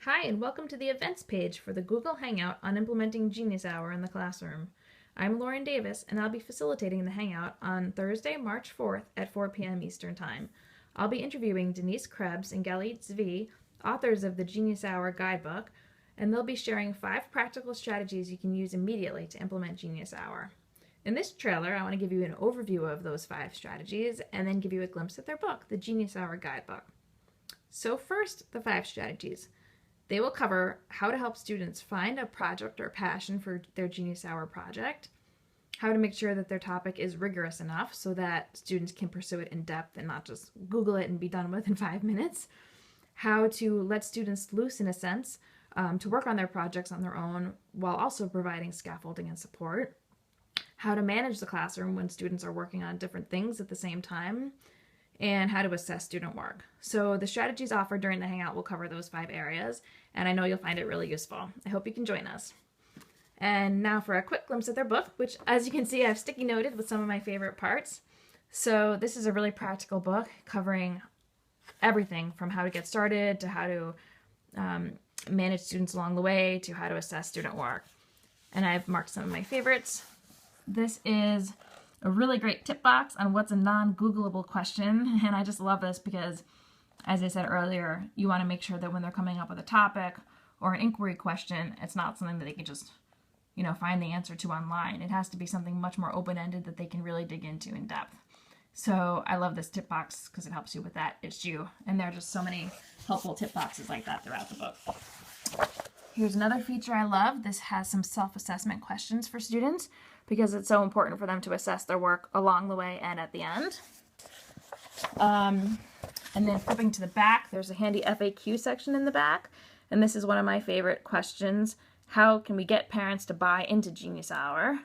Hi, and welcome to the events page for the Google Hangout on implementing Genius Hour in the classroom. I'm Lauren Davis, and I'll be facilitating the Hangout on Thursday, March 4th at 4 p.m. Eastern Time. I'll be interviewing Denise Krebs and Galit Zvi, authors of the Genius Hour guidebook, and they'll be sharing 5 practical strategies you can use immediately to implement Genius Hour. In this trailer, I want to give you an overview of those 5 strategies and then give you a glimpse at their book, the Genius Hour guidebook. So first, the 5 strategies. They will cover how to help students find a project or passion for their Genius Hour project, how to make sure that their topic is rigorous enough so that students can pursue it in depth and not just Google it and be done with in 5 minutes, how to let students loose in a sense to work on their projects on their own while also providing scaffolding and support, how to manage the classroom when students are working on different things at the same time, and how to assess student work. So the strategies offered during the Hangout will cover those 5 areas, and I know you'll find it really useful. I hope you can join us. And now for a quick glimpse at their book, which as you can see I've sticky noted with some of my favorite parts. So this is a really practical book covering everything from how to get started to how to manage students along the way to how to assess student work. And I've marked some of my favorites. This is a really great tip box on what's a non-Googleable question, and I just love this because, as I said earlier, you want to make sure that when they're coming up with a topic or an inquiry question, it's not something that they can just, find the answer to online. It has to be something much more open-ended that they can really dig into in depth. So I love this tip box because it helps you with that issue, and there are just so many helpful tip boxes like that throughout the book. Here's another feature I love. This has some self-assessment questions for students because it's so important for them to assess their work along the way and at the end. And then flipping to the back, there's a handy FAQ section in the back. And this is one of my favorite questions. How can we get parents to buy into Genius Hour?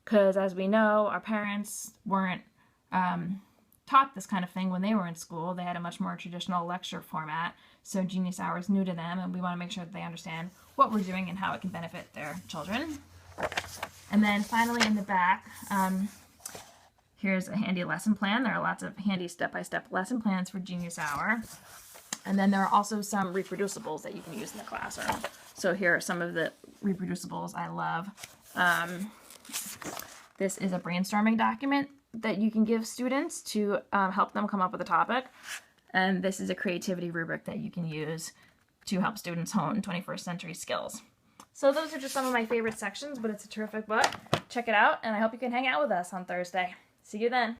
Because as we know, our parents weren't taught this kind of thing when they were in school. They had a much more traditional lecture format. So Genius Hour is new to them, and we want to make sure that they understand what we're doing and how it can benefit their children. And then finally in the back, here's a handy lesson plan. There are lots of handy step-by-step lesson plans for Genius Hour. And then there are also some reproducibles that you can use in the classroom. So here are some of the reproducibles I love. This is a brainstorming document that you can give students to help them come up with a topic. And this is a creativity rubric that you can use to help students hone 21st century skills. So those are just some of my favorite sections, but it's a terrific book. Check it out, and I hope you can hang out with us on Thursday. See you then.